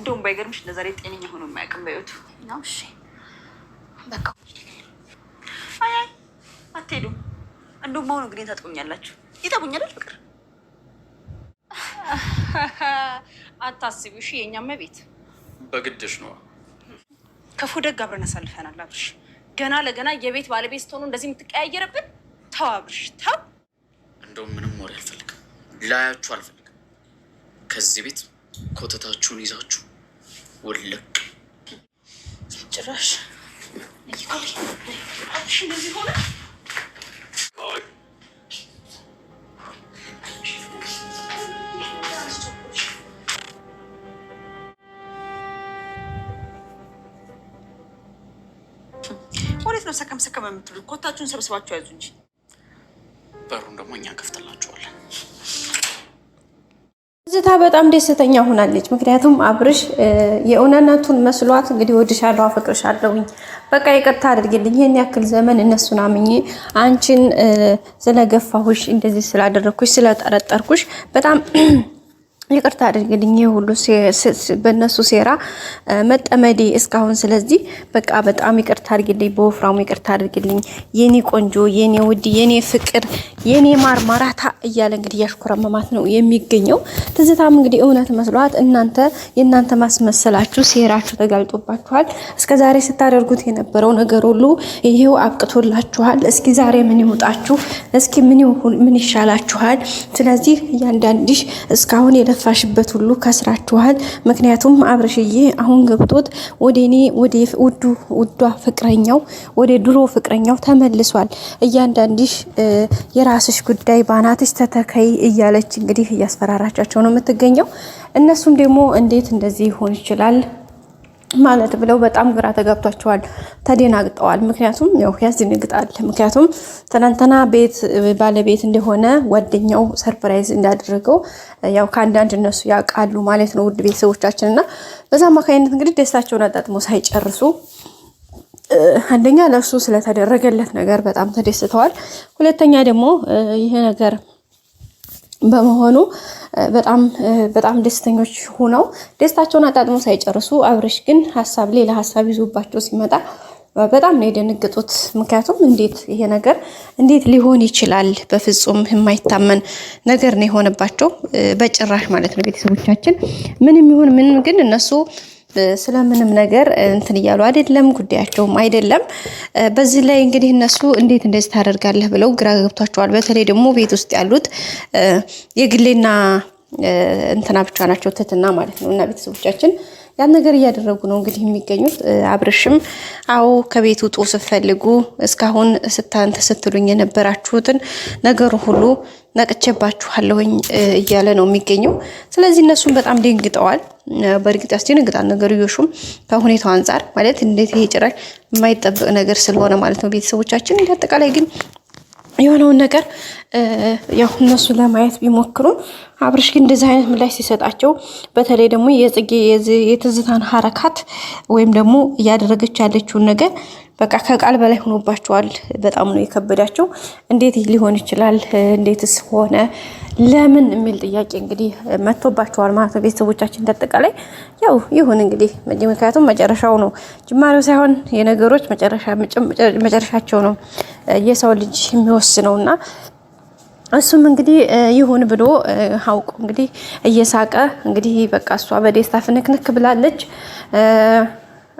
እንደውም ባይገርምሽ ለዛሬ ጤነኛ ሆኖ የማያውቅም በህይወቱ ነው። እሺ በቃ አይ አትሄዱም። እንደውም አሁን እንግዲህ ታጥቁኛላችሁ። ይጠቡኛል ፍቅር አታስቢው። እሺ የኛም ቤት በግድሽ ነው። ክፉ ደግ አብረን አሳልፈናል አብርሽ። ገና ለገና የቤት ባለቤት ስትሆኑ እንደዚህ የምትቀያየርብን ተው አብርሽ ተው። እንደውም ምንም ወሬ አልፈልግም፣ ላያችሁ አልፈልግም። ከዚህ ቤት ኮተታችሁን ይዛችሁ ውልቅ። ጭራሽ አብርሽ እንደዚህ ሆነ። ወዴት ነው ሰከም ሰከም የምትሉ? ኮታችሁን ሰብስባችሁ ያዙ እንጂ በሩን ደግሞ እኛ ከፍተላችኋለን። ትዝታ በጣም ደስተኛ ሆናለች። ምክንያቱም አብርሽ የእውነቱን መስሏት እንግዲህ ወድሻለሁ፣ አፈቅርሻለሁኝ፣ በቃ ይቅርታ አድርግልኝ፣ ይሄን ያክል ዘመን እነሱን አምኜ አንቺን ስለገፋሁሽ፣ እንደዚህ ስላደረኩሽ፣ ስለጠረጠርኩሽ በጣም ይቅርታ አድርግልኝ፣ ሁሉ በእነሱ ሴራ መጠመዴ እስካሁን። ስለዚህ በቃ በጣም ይቅርታ አድርግልኝ፣ በወፍራሙ ይቅርታ አድርግልኝ፣ የኔ ቆንጆ፣ የኔ ውድ፣ የኔ ፍቅር፣ የኔ ማርማራታ እያለ እንግዲህ ያሽኮረመማት ነው የሚገኘው። ትዝታም እንግዲህ እውነት መስሏት የእናንተ ማስመሰላችሁ ሴራችሁ ተጋልጦባችኋል። እስከዛሬ ስታደርጉት የነበረው ነገር ሁሉ ይሄው አብቅቶላችኋል። እስኪ ዛሬ ምን ይውጣችሁ? እስኪ ምን ይሻላችኋል? ስለዚህ እያንዳንድሽ እስካሁን ፋሽበት ሁሉ ከስራችኋል። ምክንያቱም አብርሽዬ አሁን ገብቶት ወደኔ ወደ ውዷ ፍቅረኛው ወደ ድሮ ፍቅረኛው ተመልሷል። እያንዳንድሽ የራስሽ ጉዳይ ባናትሽ ተተከይ እያለች እንግዲህ እያስፈራራቻቸው ነው የምትገኘው። እነሱም ደግሞ እንዴት እንደዚህ ይሆን ይችላል ማለት ብለው በጣም ግራ ተጋብቷቸዋል፣ ተደናግጠዋል። ምክንያቱም ያው ያስደነግጣል። ምክንያቱም ትናንትና ቤት ባለቤት እንደሆነ ጓደኛው ሰርፕራይዝ እንዳደረገው ያው ከአንዳንድ እነሱ ያውቃሉ ማለት ነው ውድ ቤተሰቦቻችን። እና በዛ አማካኝነት እንግዲህ ደስታቸውን አጣጥሞ ሳይጨርሱ አንደኛ ለሱ ስለተደረገለት ነገር በጣም ተደስተዋል። ሁለተኛ ደግሞ ይሄ ነገር በመሆኑ በጣም ደስተኞች ሆነው ደስታቸውን አጣጥሞ ሳይጨርሱ አብርሽ ግን ሌላ ሀሳብ ይዞባቸው ሲመጣ በጣም ነው የደነገጡት። ምክንያቱም እንዴት ይሄ ነገር እንዴት ሊሆን ይችላል? በፍጹም የማይታመን ነገር ነው የሆነባቸው በጭራሽ ማለት ነው። ቤተሰቦቻችን ምንም ይሁን ምን ግን እነሱ ስለምንም ነገር እንትን እያሉ አይደለም፣ ጉዳያቸውም አይደለም። በዚህ ላይ እንግዲህ እነሱ እንዴት እንደዚህ ታደርጋለህ ብለው ግራ ገብቷቸዋል። በተለይ ደግሞ ቤት ውስጥ ያሉት የግሌና እንትና ብቻ ናቸው፣ ትትና ማለት ነው። እና ቤተሰቦቻችን ያን ነገር እያደረጉ ነው እንግዲህ የሚገኙት። አብርሽም አዎ ከቤት ውጡ ስትፈልጉ እስካሁን ስትሉኝ የነበራችሁትን ነገር ሁሉ ነቅቼባችኋለሁኝ እያለ ነው የሚገኘው። ስለዚህ እነሱም በጣም ደንግጠዋል። በእርግጥ ያስደነግጣል ነገርዮሹም ከሁኔታው አንጻር ማለት እንዴት ይሄ ጭራሽ የማይጠበቅ ነገር ስለሆነ ማለት ነው። ቤተሰቦቻችን እንዳጠቃላይ ግን የሆነውን ነገር ያው እነሱ ለማየት ቢሞክሩም አብርሽ ግን እንደዚህ አይነት ምላሽ ሲሰጣቸው በተለይ ደግሞ የትዝታን ሐረካት ወይም ደግሞ እያደረገች ያለችውን ነገር በቃ ከቃል በላይ ሆኖባቸዋል። በጣም ነው የከበዳቸው። እንዴት ሊሆን ይችላል? እንዴትስ ሆነ? ለምን የሚል ጥያቄ እንግዲህ መጥቶባቸዋል ማለት ነው። ቤተሰቦቻችን እንዳጠቃላይ ያው ይሁን እንግዲህ ምክንያቱም መጨረሻው ነው ጅማሬው ሳይሆን የነገሮች መጨረሻቸው ነው የሰው ልጅ የሚወስነውና እሱም እንግዲህ ይሁን ብሎ አውቆ እንግዲህ እየሳቀ እንግዲህ በቃ እሷ በደስታ ፍንክንክ ብላለች።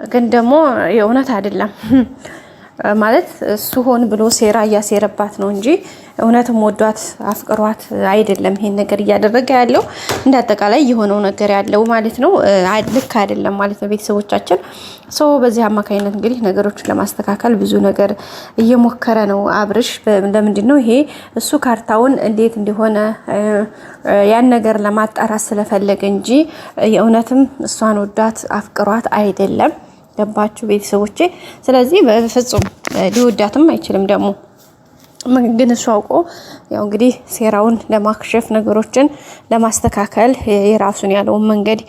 ግን ደግሞ የእውነት አይደለም ማለት እሱ ሆን ብሎ ሴራ እያሴረባት ነው እንጂ እውነትም ወዷት አፍቅሯት አይደለም ይሄን ነገር እያደረገ ያለው። እንዳጠቃላይ የሆነው ነገር ያለው ማለት ነው ልክ አይደለም ማለት ነው። ቤተሰቦቻችን በዚህ አማካኝነት እንግዲህ ነገሮችን ለማስተካከል ብዙ ነገር እየሞከረ ነው አብርሽ። ለምንድን ነው ይሄ እሱ ካርታውን እንዴት እንደሆነ ያን ነገር ለማጣራት ስለፈለገ እንጂ የእውነትም እሷን ወዷት አፍቅሯት አይደለም። ገባችሁ ቤተሰቦቼ? ስለዚህ በፍጹም ሊወዳትም አይችልም ደግሞ ግን እሱ አውቆ ያው እንግዲህ ሴራውን ለማክሸፍ ነገሮችን ለማስተካከል የራሱን ያለውን መንገድ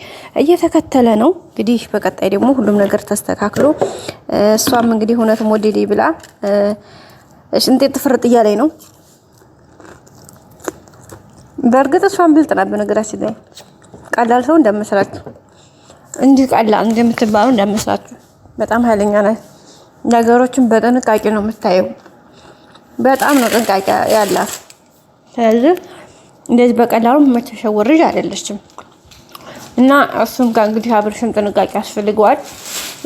እየተከተለ ነው። እንግዲህ በቀጣይ ደግሞ ሁሉም ነገር ተስተካክሎ እሷም እንግዲህ እውነትም ወደዴ ብላ ሽንጤ ጥፍርጥ እያለኝ ነው። በእርግጥ እሷም ብልጥ ናት በነገራችን ላይ ቀላል ሰው እንደምመስላችሁ እንዲህ ቀላል እንደምትባሉ እንዳመስላችሁ በጣም ኃይለኛ ናት። ነገሮችን በጥንቃቄ ነው የምታየው። በጣም ነው ጥንቃቄ ያላት። ስለዚህ እንደዚህ በቀላሉ የምትሸወር ልጅ አይደለችም። እና እሱም ጋር እንግዲህ አብርሽም ጥንቃቄ ያስፈልገዋል።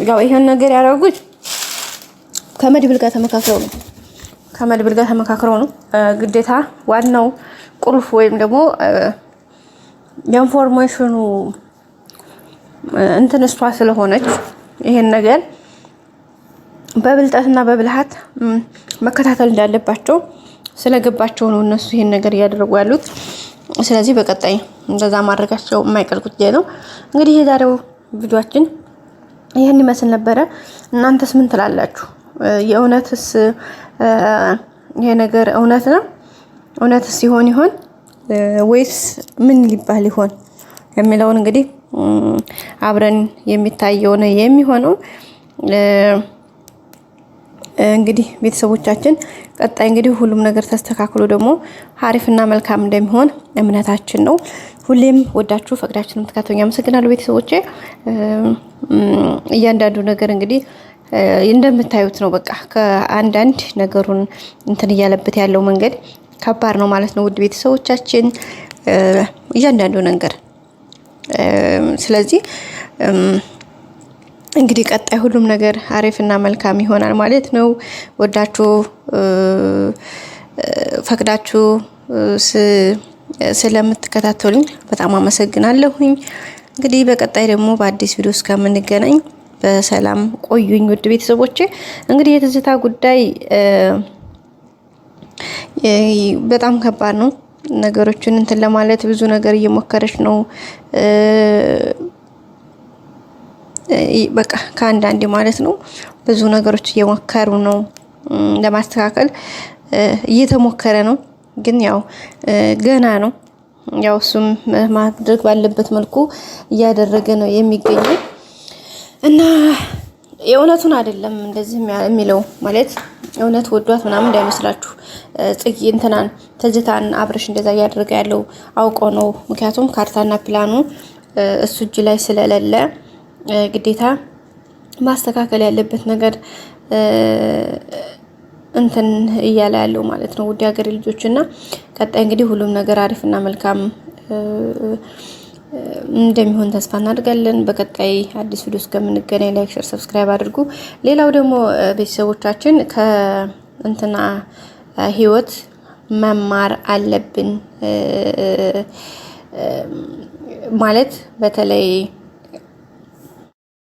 ያው ይሄን ነገር ያደረጉት ከመድብል ጋር ተመካክረው ነው። ግዴታ ዋናው ቁልፍ ወይም ደግሞ የኢንፎርሜሽኑ እንትን እሷ ስለሆነች ይሄን ነገር በብልጠትና በብልሃት መከታተል እንዳለባቸው ስለገባቸው ነው እነሱ ይሄን ነገር እያደረጉ ያሉት። ስለዚህ በቀጣይ እንደዛ ማድረጋቸው የማይቀር ጉዳይ ነው። እንግዲህ የዛሬው ቪዲዮአችን ይሄን ይመስል ነበረ። እናንተስ ምን ትላላችሁ? የእውነትስ ይሄ ነገር እውነት ነው? እውነትስ ይሆን ወይስ ምን ሊባል ይሆን የሚለውን እንግዲህ አብረን የሚታየው ነው የሚሆነው። እንግዲህ ቤተሰቦቻችን ቀጣይ እንግዲህ ሁሉም ነገር ተስተካክሎ ደግሞ አሪፍና መልካም እንደሚሆን እምነታችን ነው። ሁሌም ወዳችሁ ፈቅዳችሁ የምትከታተሉኝ አመሰግናለሁ ቤተሰቦቼ። እያንዳንዱ ነገር እንግዲህ እንደምታዩት ነው። በቃ ከአንዳንድ ነገሩን እንትን እያለበት ያለው መንገድ ከባድ ነው ማለት ነው ውድ ቤተሰቦቻችን እያንዳንዱ ነገር። ስለዚህ እንግዲህ ቀጣይ ሁሉም ነገር አሪፍና መልካም ይሆናል ማለት ነው። ወዳችሁ ፈቅዳችሁ ስለምትከታተሉኝ በጣም አመሰግናለሁኝ። እንግዲህ በቀጣይ ደግሞ በአዲስ ቪዲዮ እስከምንገናኝ በሰላም ቆዩኝ ውድ ቤተሰቦቼ። እንግዲህ የትዝታ ጉዳይ በጣም ከባድ ነው። ነገሮችን እንትን ለማለት ብዙ ነገር እየሞከረች ነው። በቃ ከአንዳንዴ ማለት ነው ብዙ ነገሮች እየሞከሩ ነው ለማስተካከል እየተሞከረ ነው። ግን ያው ገና ነው። ያው እሱም ማድረግ ባለበት መልኩ እያደረገ ነው የሚገኘው እና የእውነቱን አይደለም እንደዚህ የሚለው ማለት እውነት ወዷት ምናምን እንዳይመስላችሁ። ጽጌ እንትናን ትዝታን አብርሽ እንደዛ እያደረገ ያለው አውቆ ነው። ምክንያቱም ካርታና ፕላኑ እሱ እጅ ላይ ስለሌለ ግዴታ ማስተካከል ያለበት ነገር እንትን እያለ ያለው ማለት ነው ውድ ሀገሬ ልጆች። እና ቀጣይ እንግዲህ ሁሉም ነገር አሪፍና መልካም እንደሚሆን ተስፋ እናደርጋለን። በቀጣይ አዲስ ቪዲዮ እስከምንገናኝ ላይክ፣ ሼር፣ ሰብስክራይብ አድርጉ። ሌላው ደግሞ ቤተሰቦቻችን ከእንትና ህይወት መማር አለብን ማለት በተለይ